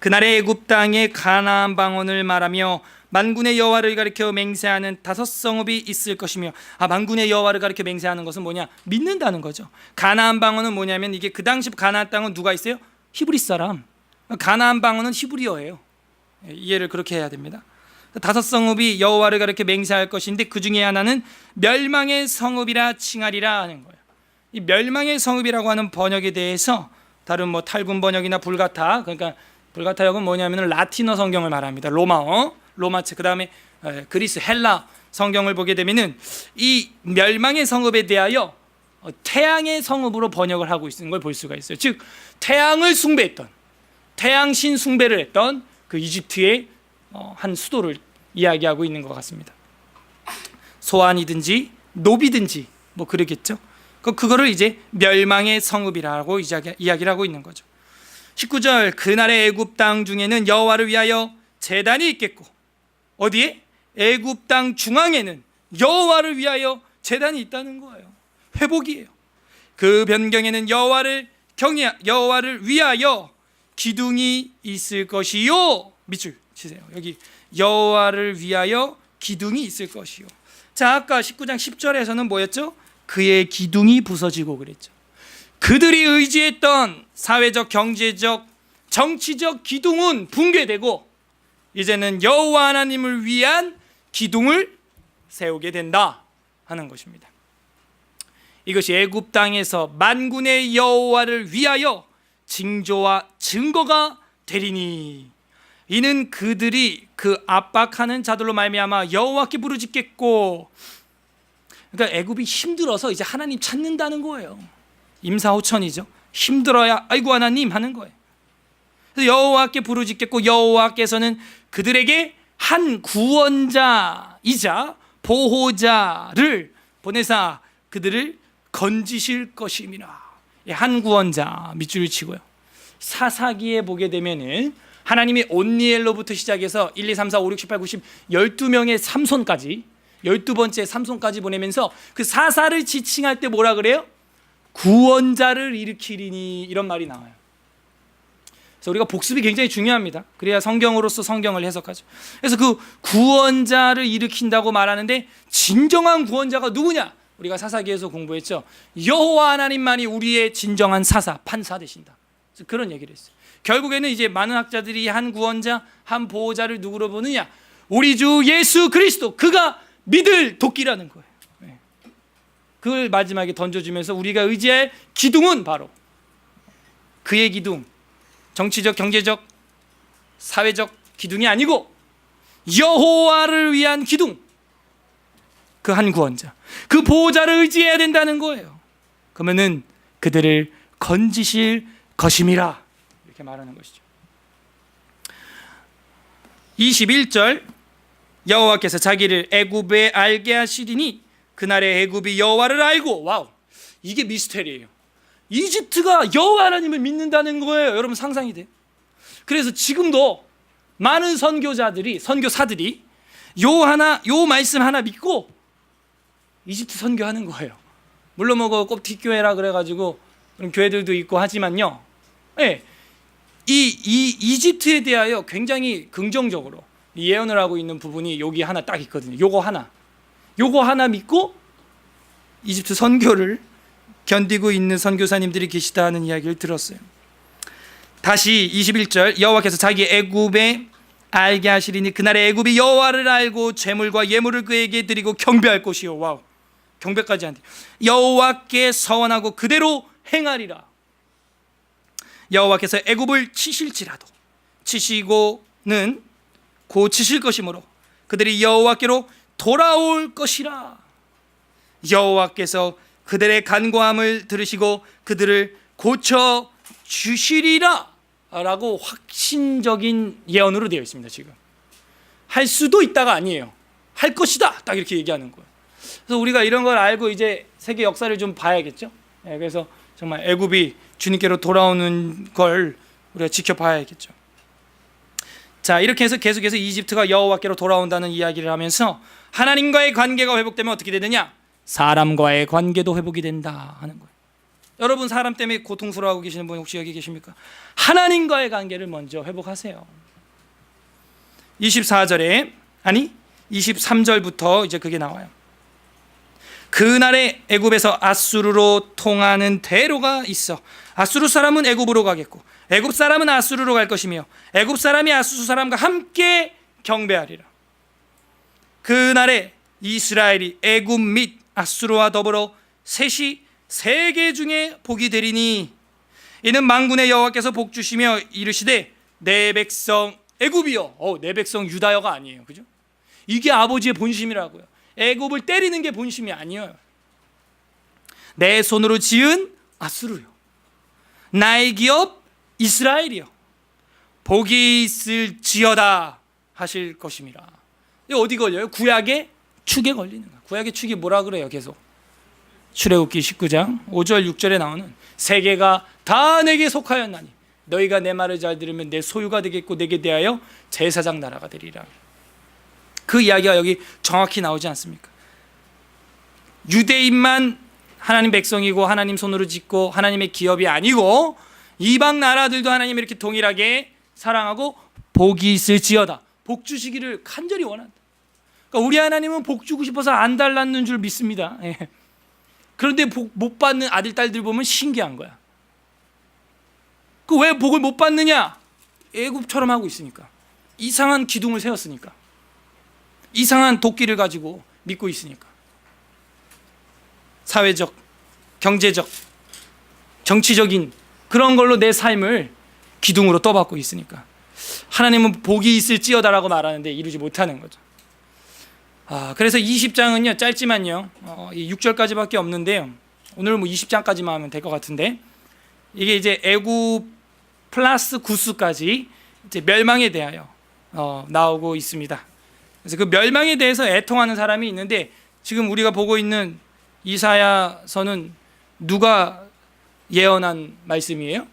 A: 그날의 애굽 땅의 가나안 방언을 말하며 만군의 여호와를 가리켜 맹세하는 5 성읍이 있을 것이며, 만군의 여호와를 가리켜 맹세하는 것은 뭐냐? 믿는다는 거죠. 가나안 방언은 뭐냐면, 이게 그 당시 가나안 땅은 누가 있어요? 히브리 사람. 가나안 방언은 히브리어예요. 이해를 그렇게 해야 됩니다. 5 성읍이 여호와를 가리켜 맹세할 것인데, 그 중에 하나는 멸망의 성읍이라 칭하리라 하는 거예요. 이 멸망의 성읍이라고 하는 번역에 대해서 다른 뭐 탈군 번역이나 불가타, 그러니까 불가타역은 뭐냐면 라틴어 성경을 말합니다. 로마어, 로마체, 그 다음에 그리스, 헬라 성경을 보게 되면은 이 멸망의 성읍에 대하여 태양의 성읍으로 번역을 하고 있는 걸 볼 수가 있어요. 즉 태양을 숭배했던, 태양신 숭배를 했던 그 이집트의 한 수도를 이야기하고 있는 것 같습니다. 소안이든지 노비든지 뭐 그러겠죠. 그거를 이제 멸망의 성읍이라고 이야기를 하고 있는 거죠. 19절, 그날의 애굽 땅 중에는 여호와를 위하여 제단이 있겠고, 어디에? 애굽 땅 중앙에는 여호와를 위하여 제단이 있다는 거예요. 회복이에요. 그 변경에는 여호와를 위하여 기둥이 있을 것이요. 밑줄 치세요. 여기 여호와를 위하여 기둥이 있을 것이요. 자, 아까 19장 10절에서는 뭐였죠? 그의 기둥이 부서지고 그랬죠. 그들이 의지했던 사회적, 경제적, 정치적 기둥은 붕괴되고 이제는 여호와 하나님을 위한 기둥을 세우게 된다 하는 것입니다. 이것이 애굽 땅에서 만군의 여호와를 위하여 징조와 증거가 되리니, 이는 그들이 그 압박하는 자들로 말미암아 여호와께 부르짖겠고, 그러니까 애굽이 힘들어서 이제 하나님 찾는다는 거예요. 임사호천이죠. 힘들어야 아이고 하나님 하는 거예요. 그래서 여호와께 부르짖겠고, 여호와께서는 그들에게 한 구원자이자 보호자를 보내사 그들을 건지실 것임이라. 한 구원자 밑줄을 치고요. 사사기에 보게 되면은 하나님이 온니엘로부터 시작해서 1, 2, 3, 4, 5, 6, 7, 8, 9, 10 12명의 삼손까지, 12번째 삼손까지 보내면서 그 사사를 지칭할 때 뭐라 그래요? 구원자를 일으키리니, 이런 말이 나와요. 그래서 우리가 복습이 굉장히 중요합니다. 그래야 성경으로서 성경을 해석하죠. 그래서 그 구원자를 일으킨다고 말하는데, 진정한 구원자가 누구냐? 우리가 사사기에서 공부했죠. 여호와 하나님만이 우리의 진정한 사사, 판사 되신다. 그래서 그런 얘기를 했어요. 결국에는 이제 많은 학자들이 한 구원자, 한 보호자를 누구로 보느냐? 우리 주 예수 그리스도, 그가 믿을 도끼라는 거예요. 그걸 마지막에 던져주면서 우리가 의지할 기둥은 바로 그의 기둥, 정치적, 경제적, 사회적 기둥이 아니고 여호와를 위한 기둥, 그 한 구원자, 그 보호자를 의지해야 된다는 거예요. 그러면은 그들을 건지실 것임이라, 이렇게 말하는 것이죠. 21절, 여호와께서 자기를 애굽에 알게 하시리니 그날의 애굽이 여호와를 알고, 와우, 이게 미스테리예요. 이집트가 여호와 하나님을 믿는다는 거예요. 여러분 상상이 돼요? 그래서 지금도 많은 선교사들이 요 말씀 하나 믿고 이집트 선교하는 거예요. 물론 뭐 꼽티교회라 그래가지고 그런 교회들도 있고 하지만요, 네, 이 이집트에 대하여 굉장히 긍정적으로 예언을 하고 있는 부분이 여기 하나 딱 있거든요. 요거 하나 믿고 이집트 선교를 견디고 있는 선교사님들이 계시다 하는 이야기를 들었어요. 다시 21절, 여호와께서 자기 애굽에 알게 하시리니 그날의 애굽이 여호와를 알고 재물과 예물을 그에게 드리고 경배할 곳이요. 와우, 경배까지 한대. 여호와께 서원하고 그대로 행하리라. 여호와께서 애굽을 치실지라도 치시고는 곧 치실 것이므로 그들이 여호와께로 돌아올 것이라. 여호와께서 그들의 간구함을 들으시고 그들을 고쳐 주시리라 라고 확신적인 예언으로 되어 있습니다. 지금 할 수도 있다가 아니에요. 할 것이다, 딱 이렇게 얘기하는 거예요. 그래서 우리가 이런 걸 알고 이제 세계 역사를 좀 봐야겠죠. 그래서 정말 애굽이 주님께로 돌아오는 걸 우리가 지켜봐야겠죠. 자, 이렇게 해서 계속해서 이집트가 여호와께로 돌아온다는 이야기를 하면서 하나님과의 관계가 회복되면 어떻게 되느냐? 사람과의 관계도 회복이 된다 하는 거예요. 여러분 사람 때문에 고통스러워하고 계시는 분 혹시 여기 계십니까? 하나님과의 관계를 먼저 회복하세요. 24절에 23절부터 이제 그게 나와요. 그날에 애굽에서 아수르로 통하는 대로가 있어 아수르 사람은 애굽으로 가겠고 애굽 사람은 아수르로 갈 것이며 애굽 사람이 아수르 사람과 함께 경배하리라. 그날에 이스라엘이 애굽 및 아수르와 더불어 셋이 세계 중에 복이 되리니 이는 만군의 여호와께서 복 주시며 이르시되 내 백성 애굽이여. 내 백성 유다여가 아니에요. 그죠? 이게 아버지의 본심이라고요. 애굽을 때리는 게 본심이 아니에요. 내 손으로 지은 아수르요 나의 기업 이스라엘이요 복이 있을지어다 하실 것임이라. 이거 어디 걸려요? 구약의 축에 걸리는 거야. 구약의 축이 뭐라 그래요? 계속 출애굽기 19장 5절 6절에 나오는 세계가 다 내게 속하였나니 너희가 내 말을 잘 들으면 내 소유가 되겠고 내게 대하여 제사장 나라가 되리라. 그 이야기가 여기 정확히 나오지 않습니까? 유대인만 하나님 백성이고 하나님 손으로 짓고 하나님의 기업이 아니고 이방 나라들도 하나님 이렇게 동일하게 사랑하고 복이 있을지어다. 복 주시기를 간절히 원한다. 그러니까 우리 하나님은 복 주고 싶어서 안 달랐는 줄 믿습니다. 그런데 복 못 받는 아들 딸들 보면 신기한 거야. 그 왜 복을 못 받느냐? 애굽처럼 하고 있으니까. 이상한 기둥을 세웠으니까. 이상한 도끼를 가지고 믿고 있으니까. 사회적, 경제적, 정치적인 그런 걸로 내 삶을 기둥으로 떠받고 있으니까 하나님은 복이 있을지어다라고 말하는데 이루지 못하는 거죠. 그래서 20장은요 짧지만요 6절까지밖에 없는데요. 오늘 뭐 20장까지만 하면 될 것 같은데 이게 이제 애굽 플러스 구스까지 이제 멸망에 대하여 나오고 있습니다. 그래서 그 멸망에 대해서 애통하는 사람이 있는데 지금 우리가 보고 있는 이사야서는 누가 예언한 말씀이에요?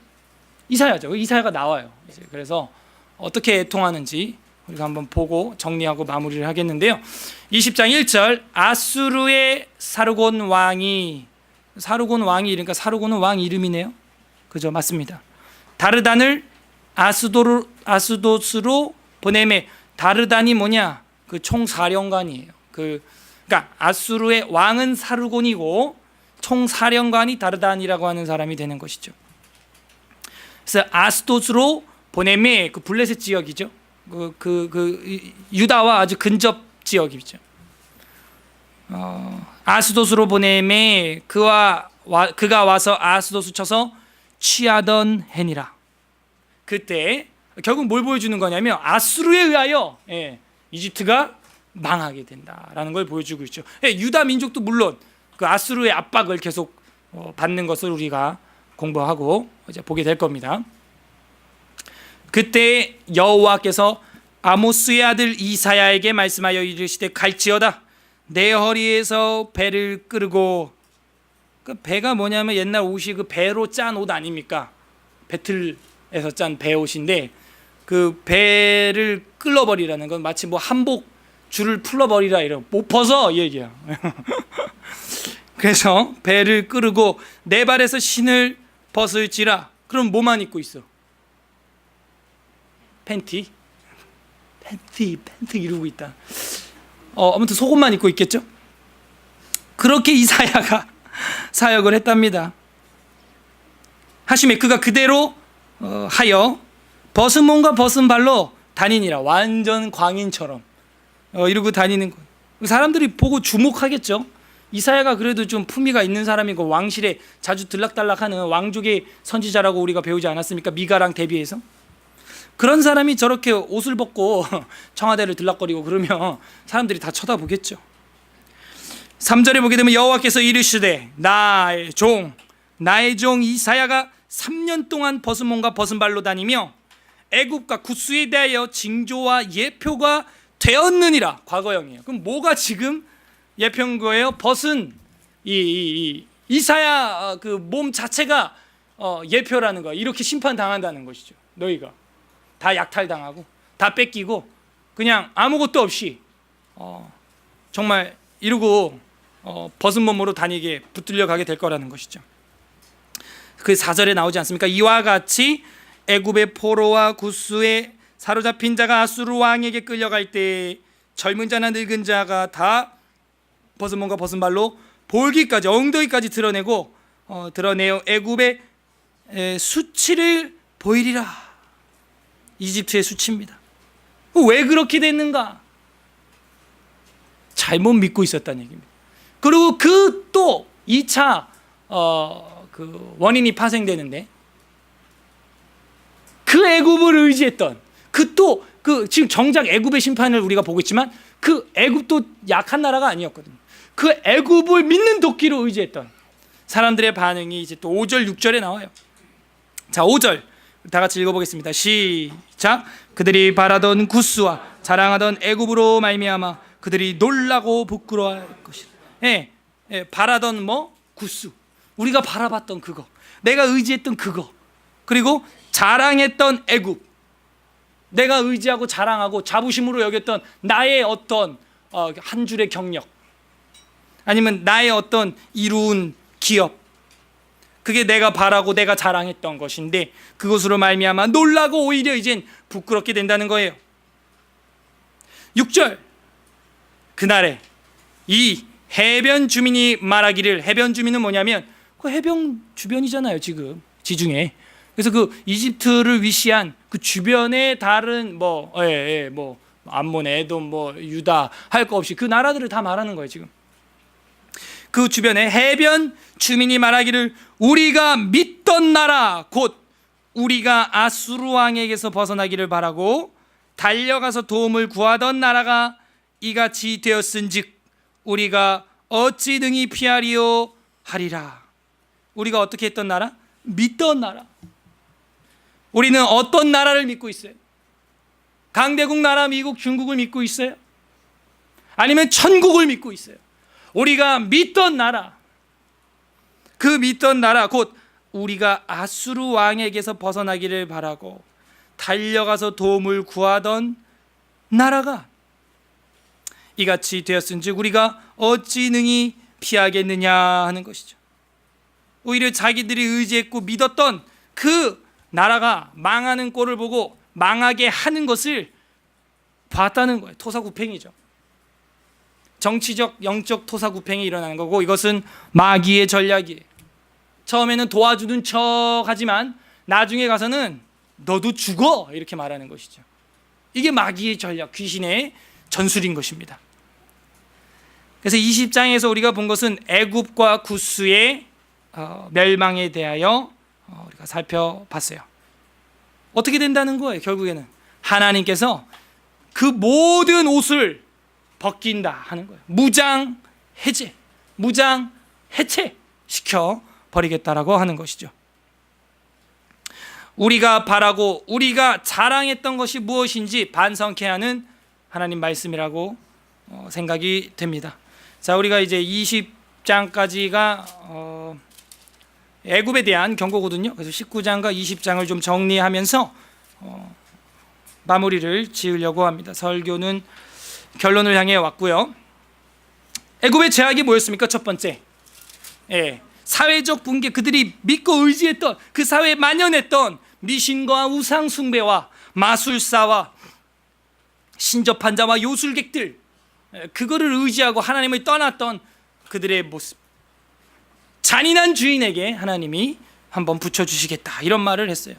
A: 이사야죠. 이사야가 나와요. 이제 그래서 어떻게 애통하는지 우리가 한번 보고 정리하고 마무리를 하겠는데요. 20장 1절 아수르의 사르곤 왕이 그러니까 사르곤은 왕 이름이네요. 그죠? 맞습니다. 다르단을 아스도스로 보내매 다르단이 뭐냐? 그 총사령관이에요. 그러니까 아수르의 왕은 사르곤이고 총사령관이 다르단이라고 하는 사람이 되는 것이죠. 그래서 아스도스로 보내매 그 블레셋 지역이죠. 유다와 아주 근접 지역이죠. 아스도스로 보내매 그가 와서 아스도스 쳐서 취하던 해니라. 그때 결국 뭘 보여주는 거냐면 아수르에 의하여 이집트가 망하게 된다라는 걸 보여주고 있죠. 유다 민족도 물론 그 아수르의 압박을 계속 받는 것을 우리가 공부하고 이제 보게 될 겁니다. 그때 여호와께서 아모스의 아들 이사야에게 말씀하여 이르시되 갈지어다 내 허리에서 배를 끌고 그 배가 뭐냐면 옛날 옷이 그 배로 짠 옷 아닙니까? 배틀에서 짠 배옷인데 그 배를 끌어버리라는 건 마치 뭐 한복 줄을 풀어버리라 이런 못 벗어 이 얘기야. 그래서 배를 끌고 내 발에서 신을 벗을지라. 그럼 뭐만 입고 있어? 팬티 이러고 있다. 아무튼 속옷만 입고 있겠죠? 그렇게 이사야가 사역을 했답니다. 하심에 그가 그대로 하여 벗은 몸과 벗은 발로 다니니라. 완전 광인처럼 이러고 다니는 거예요. 사람들이 보고 주목하겠죠. 이사야가 그래도 좀 품위가 있는 사람이고 왕실에 자주 들락달락하는 왕족의 선지자라고 우리가 배우지 않았습니까? 미가랑 대비해서. 그런 사람이 저렇게 옷을 벗고 청와대를 들락거리고 그러면 사람들이 다 쳐다보겠죠. 3절에 보게 되면 여호와께서 이르시되 나의 종 이사야가 3년 동안 벗은 몸과 벗은 발로 다니며 애굽과 구스에 대하여 징조와 예표가 되었느니라. 과거형이에요. 그럼 뭐가 지금 예표인 거예요? 벗은 이사야 그 몸 자체가 예표라는 거예요. 이렇게 심판당한다는 것이죠. 너희가 다 약탈당하고 다 뺏기고 그냥 아무것도 없이 정말 이러고 벗은 몸으로 다니게 붙들려 가게 될 거라는 것이죠. 그 4절에 나오지 않습니까? 이와 같이 애굽의 포로와 구스에 사로잡힌 자가 아수르 왕에게 끌려갈 때 젊은 자나 늙은 자가 다 벗은 몸과 벗은 발로 볼기까지 엉덩이까지 드러내어 애굽의 수치를 보이리라. 이집트의 수치입니다. 왜 그렇게 됐는가? 잘못 믿고 있었다는 얘기입니다. 그리고 그 또 2차 그 원인이 파생되는데, 그 애굽을 의지했던 지금 정작 애굽의 심판을 우리가 보고 있지만 그 애굽도 약한 나라가 아니었거든요. 그 애굽을 믿는 도끼로 의지했던 사람들의 반응이 이제 또 5절 6절에 나와요. 자, 5절 다 같이 읽어보겠습니다. 시작. 그들이 바라던 구스와 자랑하던 애굽으로 말미암아 그들이 놀라고 부끄러워할 것이라. 바라던 구스, 우리가 바라봤던 그거, 내가 의지했던 그거, 그리고 자랑했던 애굽, 내가 의지하고 자랑하고 자부심으로 여겼던 나의 어떤 한 줄의 경력, 아니면 나의 어떤 이루은 기업, 그게 내가 바라고 내가 자랑했던 것인데 그것으로 말미암아 놀라고 오히려 이젠 부끄럽게 된다는 거예요. 6절, 그날에 이 해변 주민이 말하기를, 해변 주민은 뭐냐면 그 해변 주변이잖아요, 지금 지중해. 그래서 그 이집트를 위시한 그 주변의 다른 암몬, 에돔, 유다 할 거 없이 그 나라들을 다 말하는 거예요. 지금 그 주변에 해변 주민이 말하기를 우리가 믿던 나라 곧 우리가 아수르 왕에게서 벗어나기를 바라고 달려가서 도움을 구하던 나라가 이같이 되었은즉 우리가 어찌 능히 피하리요 하리라. 우리가 어떻게 했던 나라? 믿던 나라. 우리는 어떤 나라를 믿고 있어요? 강대국 나라 미국, 중국을 믿고 있어요? 아니면 천국을 믿고 있어요? 우리가 믿던 나라, 그 믿던 나라 곧 우리가 아수르 왕에게서 벗어나기를 바라고 달려가서 도움을 구하던 나라가 이같이 되었은즉 우리가 어찌 능히 피하겠느냐 하는 것이죠. 오히려 자기들이 의지했고 믿었던 그 나라가 망하는 꼴을 보고 망하게 하는 것을 봤다는 거예요. 토사구팽이죠. 정치적, 영적 토사구팽이 일어나는 거고, 이것은 마귀의 전략이에요. 처음에는 도와주는 척 하지만 나중에 가서는 너도 죽어 이렇게 말하는 것이죠. 이게 마귀의 전략, 귀신의 전술인 것입니다. 그래서 20장에서 우리가 본 것은 애굽과 구스의 멸망에 대하여 우리가 살펴봤어요. 어떻게 된다는 거예요? 결국에는 하나님께서 그 모든 옷을 벗긴다 하는 거예요. 무장 해제, 무장 해체 시켜 버리겠다라고 하는 것이죠. 우리가 바라고 우리가 자랑했던 것이 무엇인지 반성케 하는 하나님 말씀이라고 생각이 됩니다. 자, 우리가 이제 20장까지가 애굽에 대한 경고거든요. 그래서 19장과 20장을 좀 정리하면서 마무리를 지으려고 합니다. 설교는 결론을 향해 왔고요. 애굽의 죄악이 뭐였습니까? 첫 번째, 사회적 붕괴, 그들이 믿고 의지했던 그 사회에 만연했던 미신과 우상 숭배와 마술사와 신접한 자와 요술객들, 그거를 의지하고 하나님을 떠났던 그들의 모습, 잔인한 주인에게 하나님이 한번 붙여주시겠다 이런 말을 했어요.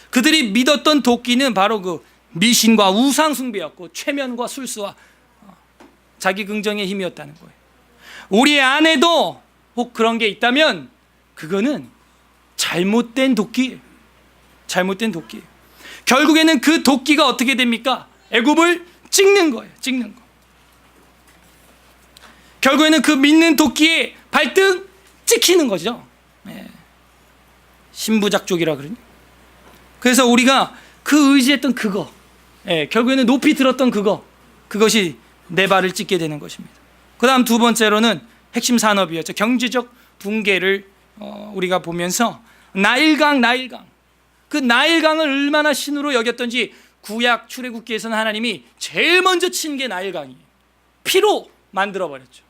A: 그들이 믿었던 도끼는 바로 그 미신과 우상 숭배였고 최면과 술수와 자기 긍정의 힘이었다는 거예요. 우리 안에도 혹 그런 게 있다면 그거는 잘못된 도끼예요. 잘못된 도끼예요. 결국에는 그 도끼가 어떻게 됩니까? 애굽을 찍는 거예요. 찍는 거. 결국에는 그 믿는 도끼에 발등 찍히는 거죠. 신부작족이라 그러니. 그래서 우리가 그 의지했던 그거, 결국에는 높이 들었던 그것이 내 발을 찍게 되는 것입니다. 그 다음 두 번째로는 핵심 산업이었죠. 경제적 붕괴를 우리가 보면서 나일강, 그 나일강을 얼마나 신으로 여겼던지 구약 출애굽기에서는 하나님이 제일 먼저 친 게 나일강이에요. 피로 만들어버렸죠.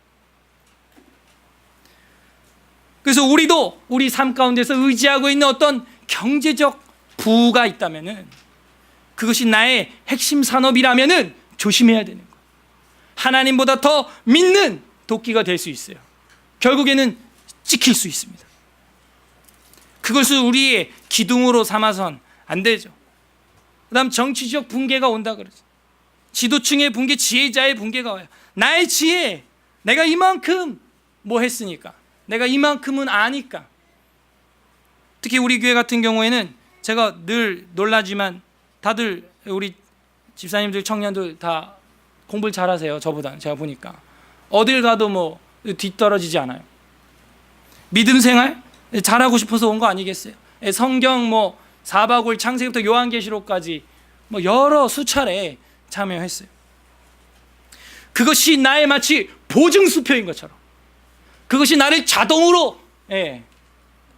A: 그래서 우리도 우리 삶 가운데서 의지하고 있는 어떤 경제적 부가 있다면은, 그것이 나의 핵심 산업이라면은 조심해야 되는 거예요. 하나님보다 더 믿는 도끼가 될 수 있어요. 결국에는 찍힐 수 있습니다. 그것을 우리의 기둥으로 삼아선 안 되죠. 그다음 정치적 붕괴가 온다 그러죠. 지도층의 붕괴, 지혜자의 붕괴가 와요. 나의 지혜, 내가 이만큼 뭐 했으니까, 내가 이만큼은 아니까. 특히 우리 교회 같은 경우에는 제가 늘 놀라지만 다들 우리 집사님들, 청년들 다 공부를 잘하세요. 저보다 제가 보니까 어딜 가도 뭐 뒤떨어지지 않아요. 믿음 생활 잘하고 싶어서 온 거 아니겠어요? 성경 뭐 4박 5일 창세기부터 요한계시록까지 뭐 여러 수차례 참여했어요. 그것이 나의 마치 보증수표인 것처럼, 그것이 나를 자동으로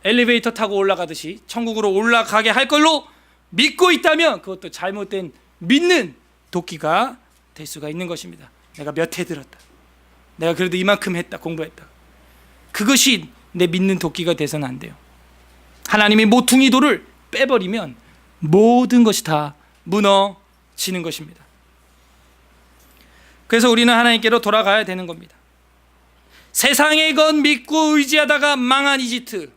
A: 엘리베이터 타고 올라가듯이 천국으로 올라가게 할 걸로 믿고 있다면, 그것도 잘못된 믿는 도끼가 될 수가 있는 것입니다. 내가 몇 해 들었다, 내가 그래도 이만큼 했다, 공부했다. 그것이 내 믿는 도끼가 돼서는 안 돼요. 하나님의 모퉁이 돌을 빼버리면 모든 것이 다 무너지는 것입니다. 그래서 우리는 하나님께로 돌아가야 되는 겁니다. 세상의 것 믿고 의지하다가 망한 이집트,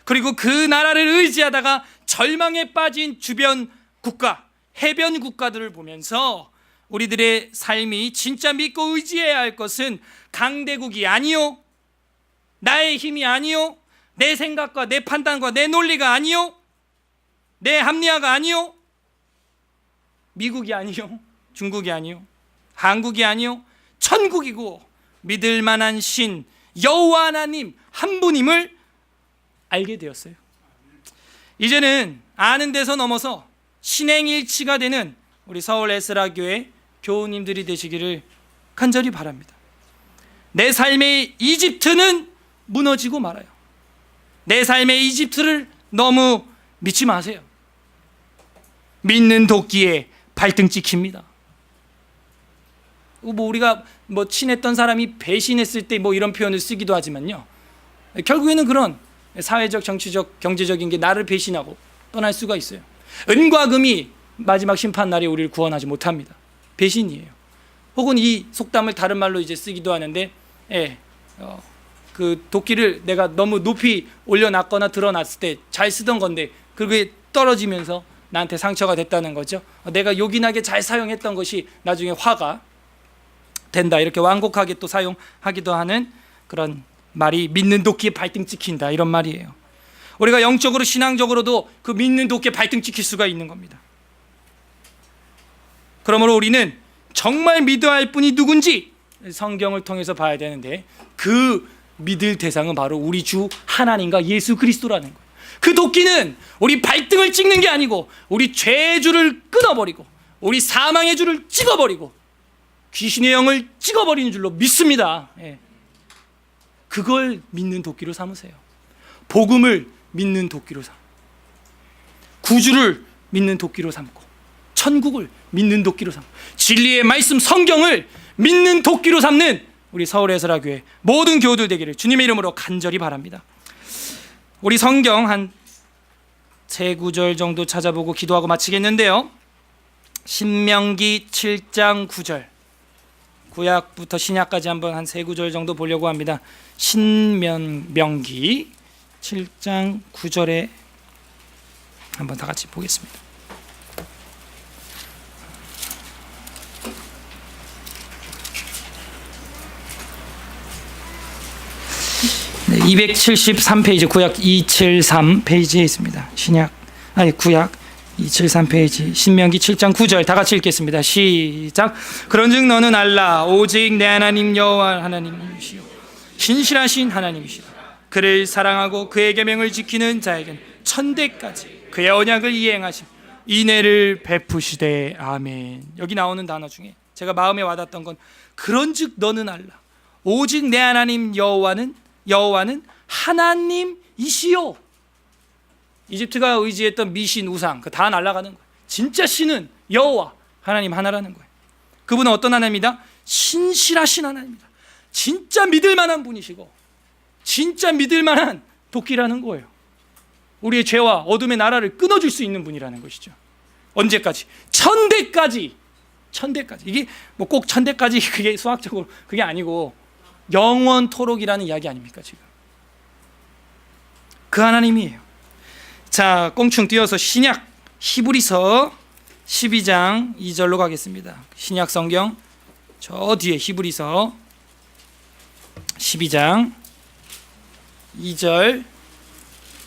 A: 그리고 그 나라를 의지하다가 절망에 빠진 주변 국가, 해변 국가들을 보면서 우리들의 삶이 진짜 믿고 의지해야 할 것은 강대국이 아니요, 나의 힘이 아니요, 내 생각과 내 판단과 내 논리가 아니요, 내 합리화가 아니요, 미국이 아니요, 중국이 아니요, 한국이 아니요, 천국이고 믿을 만한 신 여호와 하나님 한 분임을 알게 되었어요. 이제는 아는 데서 넘어서 신행일치가 되는 우리 서울 에스라 교회 교우님들이 되시기를 간절히 바랍니다. 내 삶의 이집트는 무너지고 말아요. 내 삶의 이집트를 너무 믿지 마세요. 믿는 도끼에 발등 찍힙니다. 뭐 우리가 뭐 친했던 사람이 배신했을 때 뭐 이런 표현을 쓰기도 하지만요, 결국에는 그런 사회적, 정치적, 경제적인 게 나를 배신하고 떠날 수가 있어요. 은과 금이 마지막 심판 날에 우리를 구원하지 못합니다. 배신이에요. 혹은 이 속담을 다른 말로 이제 쓰기도 하는데, 그 도끼를 내가 너무 높이 올려놨거나 드러났을 때 잘 쓰던 건데 그게 떨어지면서 나한테 상처가 됐다는 거죠. 내가 요긴하게 잘 사용했던 것이 나중에 화가 된다, 이렇게 완곡하게 또 사용하기도 하는 그런 말이 믿는 도끼에 발등 찍힌다, 이런 말이에요. 우리가 영적으로 신앙적으로도 그 믿는 도끼에 발등 찍힐 수가 있는 겁니다. 그러므로 우리는 정말 믿어야 할 분이 누군지 성경을 통해서 봐야 되는데, 그 믿을 대상은 바로 우리 주 하나님과 예수 그리스도라는 거예요. 그 도끼는 우리 발등을 찍는 게 아니고 우리 죄의 줄을 끊어버리고 우리 사망의 줄을 찍어버리고 귀신의 영을 찍어버리는 줄로 믿습니다. 그걸 믿는 도끼로 삼으세요. 복음을 믿는 도끼로 삼고, 구주를 믿는 도끼로 삼고, 천국을 믿는 도끼로 삼고, 진리의 말씀 성경을 믿는 도끼로 삼는 우리 서울 에스라 교회 모든 교우들 되기를 주님의 이름으로 간절히 바랍니다. 우리 성경 한 3구절 정도 찾아보고 기도하고 마치겠는데요, 신명기 7장 9절, 구약부터 신약까지 한번 한 3구절 정도 보려고 합니다. 신명기 7장 9절에 한번 다 같이 보겠습니다. 네, 273페이지, 구약 273 페이지에 있습니다. 구약 273 페이지, 신명기 7장 9절 다 같이 읽겠습니다. 시작. 그런즉 너는 알라, 오직 내 하나님 여호와 하나님이시요 신실하신 하나님이시라. 그를 사랑하고 그의 계명을 지키는 자에게는 천대까지 그의 언약을 이행하심 인애를 베푸시되. 아멘. 여기 나오는 단어 중에 제가 마음에 와닿았던 건, 그런즉 너는 알라, 오직 내 하나님 여호와는 하나님이시요. 이집트가 의지했던 미신, 우상, 그 다 날아가는 거예요. 진짜 신은 여호와 하나님 하나라는 거예요. 그분은 어떤 하나님이다? 신실하신 하나님입니다. 진짜 믿을 만한 분이시고, 진짜 믿을 만한 도끼라는 거예요. 우리의 죄와 어둠의 나라를 끊어줄 수 있는 분이라는 것이죠. 언제까지? 천대까지. 이게 뭐 꼭 천대까지 그게 수학적으로 그게 아니고 영원토록이라는 이야기 아닙니까 지금? 그 하나님이에요. 자, 꽁충 뛰어서 신약 히브리서 12장 2절로 가겠습니다. 신약 성경 저 뒤에 히브리서 12장 2절,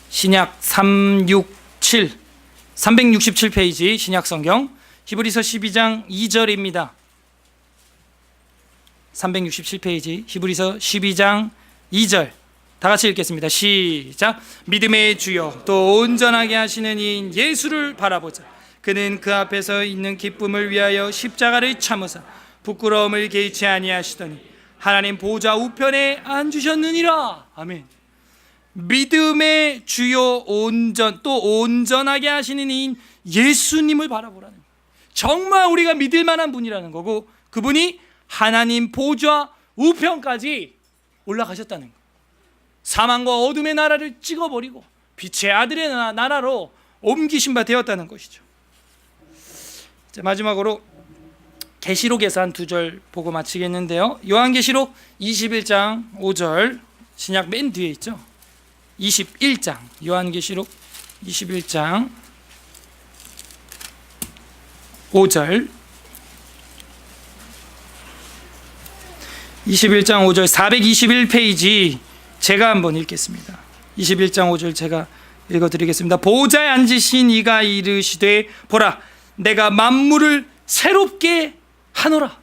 A: 신약 367페이지 신약 성경 히브리서 12장 2절입니다. 367페이지 히브리서 12장 2절 다 같이 읽겠습니다. 시작. 믿음의 주여 또 온전하게 하시는 이인 예수를 바라보자. 그는 그 앞에서 있는 기쁨을 위하여 십자가를 참으사 부끄러움을 개의치 아니하시더니 하나님 보좌 우편에 앉으셨느니라. 아멘. 믿음의 주요 또 온전하게 하시는 이인 예수님을 바라보라는 거예요. 정말 우리가 믿을 만한 분이라는 거고, 그분이 하나님 보좌 우편까지 올라가셨다는 거예요. 사망과 어둠의 나라를 찍어버리고 빛의 아들의 나라로 옮기신 바 되었다는 것이죠. 자, 마지막으로 계시록에서 한 2절 보고 마치겠는데요. 요한계시록 21장 5절, 신약 맨 뒤에 있죠. 21장, 요한계시록 21장 5절, 21장 5절 421페이지 제가 한번 읽겠습니다. 21장 5절 제가 읽어드리겠습니다. 보좌에 앉으신 이가 이르시되 보라 내가 만물을 새롭게 하노라.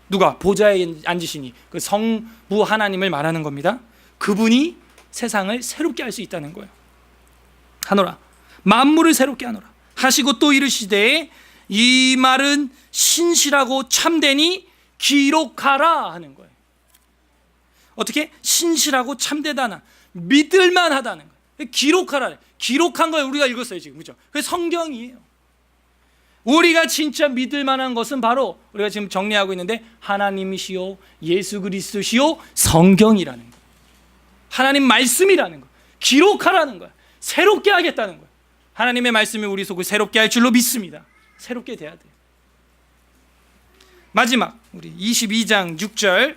A: 누가? 보좌에 앉으시니 그 성부 하나님을 말하는 겁니다. 그분이 세상을 새롭게 할 수 있다는 거예요. 하노라. 만물을 새롭게 하노라 하시고 또 이르시되 이 말은 신실하고 참되니 기록하라 하는 거예요. 어떻게? 신실하고 참되다나 믿을만 하다는 거예요. 기록하라. 기록한 걸 우리가 읽었어요 지금, 그렇죠? 그게 성경이에요. 우리가 진짜 믿을 만한 것은 바로 우리가 지금 정리하고 있는데 하나님이시요 예수 그리스도시요 성경이라는 거예요. 하나님 말씀이라는 거예요. 기록하라는 거예요. 새롭게 하겠다는 거예요. 하나님의 말씀이 우리 속을 새롭게 할 줄로 믿습니다. 새롭게 돼야 돼요. 마지막 우리 22장 6절,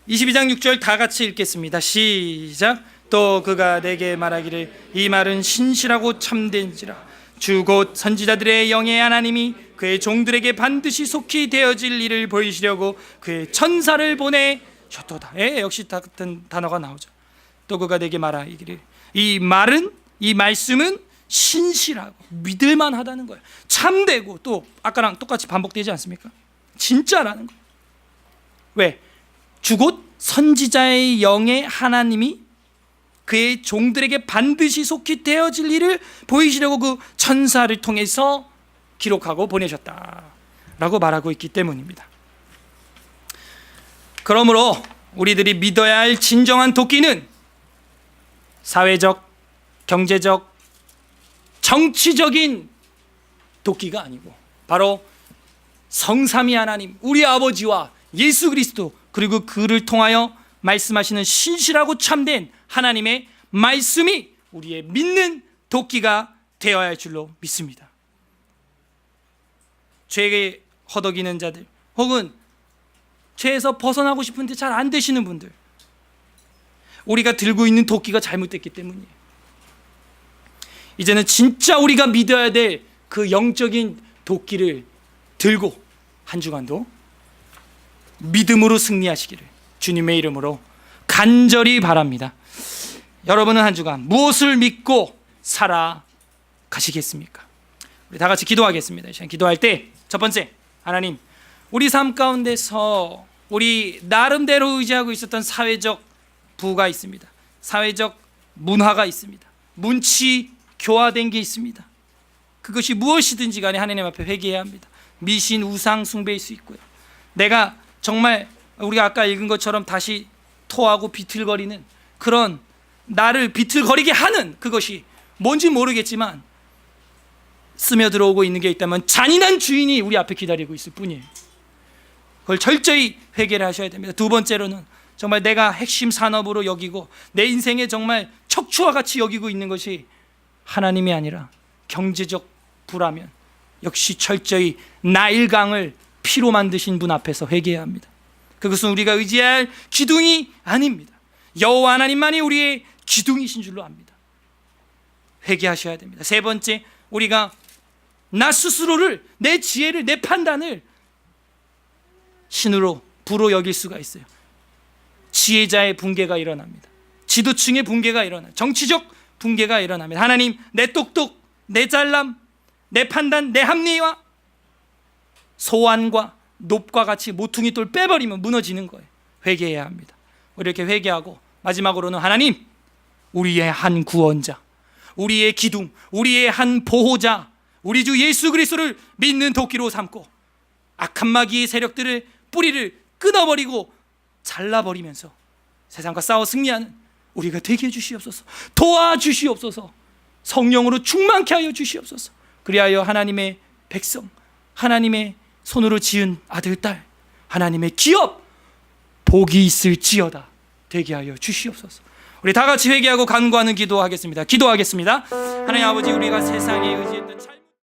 A: 22장 6절 다 같이 읽겠습니다. 시작. 또 그가 내게 말하기를 이 말은 신실하고 참된지라 주 곧 선지자들의 영의 하나님이 그의 종들에게 반드시 속히 되어질 일을 보이시려고 그의 천사를 보내셨도다. 역시 같은 단어가 나오죠. 또 그가 내게 말하기를 이 말은, 이 말씀은 신실하고 믿을만 하다는 거예요. 참되고 또 아까랑 똑같이 반복되지 않습니까? 진짜라는 거예요. 왜? 주 곧 선지자의 영의 하나님이 그의 종들에게 반드시 속히 되어질 일을 보이시려고 그 천사를 통해서 기록하고 보내셨다라고 말하고 있기 때문입니다. 그러므로 우리들이 믿어야 할 진정한 도끼는 사회적, 경제적, 정치적인 도끼가 아니고 바로 성삼위 하나님, 우리 아버지와 예수 그리스도, 그리고 그를 통하여 말씀하시는 신실하고 참된 하나님의 말씀이 우리의 믿는 도끼가 되어야 할 줄로 믿습니다. 죄에 허덕이는 자들, 혹은 죄에서 벗어나고 싶은데 잘 안 되시는 분들, 우리가 들고 있는 도끼가 잘못됐기 때문이에요. 이제는 진짜 우리가 믿어야 될 그 영적인 도끼를 들고 한 주간도 믿음으로 승리하시기를 주님의 이름으로 간절히 바랍니다. 여러분은 한 주간 무엇을 믿고 살아가시겠습니까? 우리 다 같이 기도하겠습니다. 기도할 때 첫 번째, 하나님, 우리 삶 가운데서 우리 나름대로 의지하고 있었던 사회적 부가 있습니다. 사회적 문화가 있습니다. 문치 교화된 게 있습니다. 그것이 무엇이든지 간에 하나님 앞에 회개해야 합니다. 미신 우상 숭배일 수 있고요. 내가 정말 우리가 아까 읽은 것처럼 다시 토하고 비틀거리는 그런, 나를 비틀거리게 하는 그것이 뭔지 모르겠지만 스며들어오고 있는 게 있다면 잔인한 주인이 우리 앞에 기다리고 있을 뿐이에요. 그걸 철저히 회개를 하셔야 됩니다. 두 번째로는 정말 내가 핵심 산업으로 여기고 내 인생에 정말 척추와 같이 여기고 있는 것이 하나님이 아니라 경제적 부라면 역시 철저히 나일강을 피로 만드신 분 앞에서 회개해야 합니다. 그것은 우리가 의지할 기둥이 아닙니다. 여호와 하나님만이 우리의 기둥이신 줄로 압니다. 회개하셔야 됩니다. 세 번째, 우리가 나 스스로를, 내 지혜를, 내 판단을 신으로 부로 여길 수가 있어요. 지혜자의 붕괴가 일어납니다. 지도층의 붕괴가 일어나요. 정치적 붕괴가 일어납니다. 하나님, 내 똑똑, 내 잘남, 내 판단, 내 합리와 소환과 높과 같이 모퉁이 돌 빼버리면 무너지는 거예요. 회개해야 합니다. 이렇게 회개하고 마지막으로는 하나님, 우리의 한 구원자, 우리의 기둥, 우리의 한 보호자, 우리 주 예수 그리스도를 믿는 도끼로 삼고 악한 마귀의 세력들의 뿌리를 끊어버리고 잘라버리면서 세상과 싸워 승리하는 우리가 되게 해주시옵소서. 도와주시옵소서. 성령으로 충만케 하여 주시옵소서. 그리하여 하나님의 백성, 하나님의 손으로 지은 아들, 딸, 하나님의 기업 복이 있을지어다 되게 하여 주시옵소서. 우리 다 같이 회개하고 간구하는 기도하겠습니다. 기도하겠습니다. 하나님 아버지, 우리가 세상에 의지했던